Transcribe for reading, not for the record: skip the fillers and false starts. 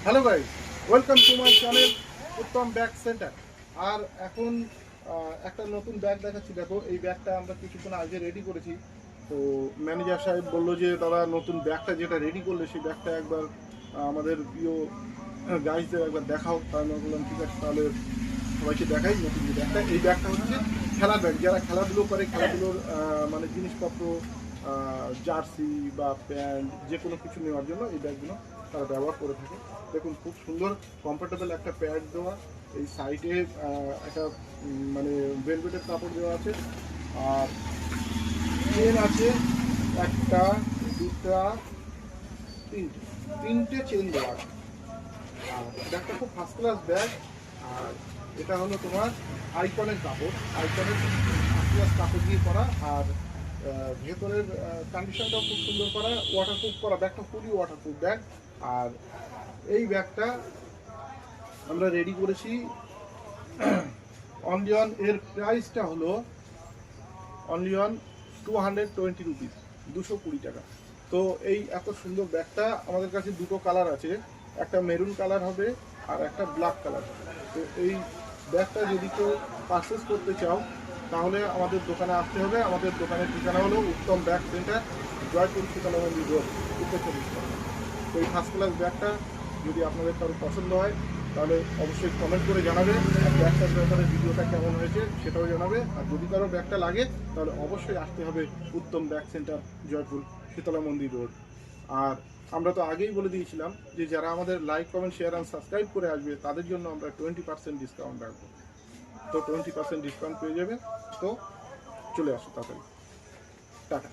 Hello guys, welcome to my channel Uttam bag centre. আর এখন একটা নতুন ব্যাগ দেখাচ্ছি। দেখো, এই ব্যাগটা আমরা কিছুক্ষণ আগে রেডি করেছি। তো ম্যানেজার সাহেব বললো যে দাদা, নতুন ব্যাগটা যেটা রেডি করলে সেই ব্যাগটা একবার আমাদের প্রিয় গাইজদের একবার দেখাও। তাই আমি বললাম ঠিক আছে, তাহলে সবাইকে দেখাই নতুন যে ব্যাগটা। এই ব্যাগটা হচ্ছে খেলার ব্যাগ। যারা খেলাধুলো করে, খেলাধুলোর মানে জিনিসপত্র, জার্সি বা প্যান্ট যে কোনো কিছু নেওয়ার জন্য এই ব্যাগগুলো তারা ব্যবহার করে থাকে। দেখুন, খুব সুন্দর কমফোর্টেবল একটা প্যাড দেওয়া। এই সাইডে একটা মানে ভেলভেটের কাপড় দেওয়া আছে। আর চেন আছে একটা, দুটা, তিনটে চেন দেওয়া আছে। আর ব্যাগটা খুব ফার্স্ট ক্লাস ব্যাগ। আর এটা হলো তোমার আইকনের কাপড়, আইকনের ফার্স্ট ক্লাস কাপড় দিয়ে করা। আর ভেতরের কন্ডিশনটাও খুব সুন্দর করা, ওয়াটারপ্রুফ করা। ব্যাগটা ফুলি ওয়াটারপ্রুফ ব্যাগ। আর এই ব্যাগটা আমরা রেডি করেছি অনলি অন, এর প্রাইসটা হলো অনলি অন 220 রুপিস, 220 টাকা। তো এই এত সুন্দর ব্যাগটা আমাদের কাছে দুটো কালার আছে, একটা মেরুন কালার হবে আর একটা ব্ল্যাক কালার। তো এই ব্যাগটা যদি কেউ পারচেস করতে চাও তাহলে আমাদের দোকানে আসতে হবে। আমাদের দোকানের ঠিকানা হলো উত্তম ব্যাগ সেন্টার, জয়পুর শীতলা মন্দির রোড, উত্তর চব্বিশ পরগনা। তো এই ফার্স্ট ক্লাস ব্যাগটা যদি আপনাদের কারো পছন্দ হয় তাহলে অবশ্যই কমেন্ট করে জানাবে। আর ব্যাগটার ব্যাপারে ভিডিওটা কেমন হয়েছে সেটাও জানাবে। আর যদি কারো ব্যাগটা লাগে তাহলে অবশ্যই আসতে হবে উত্তম ব্যাগ সেন্টার, জয়পুর শীতলা মন্দির রোড। আর আমরা তো আগেই বলে দিয়েছিলাম যে যারা আমাদের like, comment, share and subscribe করে আসবে তাদের জন্য আমরা 20% ডিসকাউন্ট রাখবো। তো 20% ডিসকাউন্ট পেয়ে যাবে। তো চলে আসো তাড়াতাড়ি। টাটা।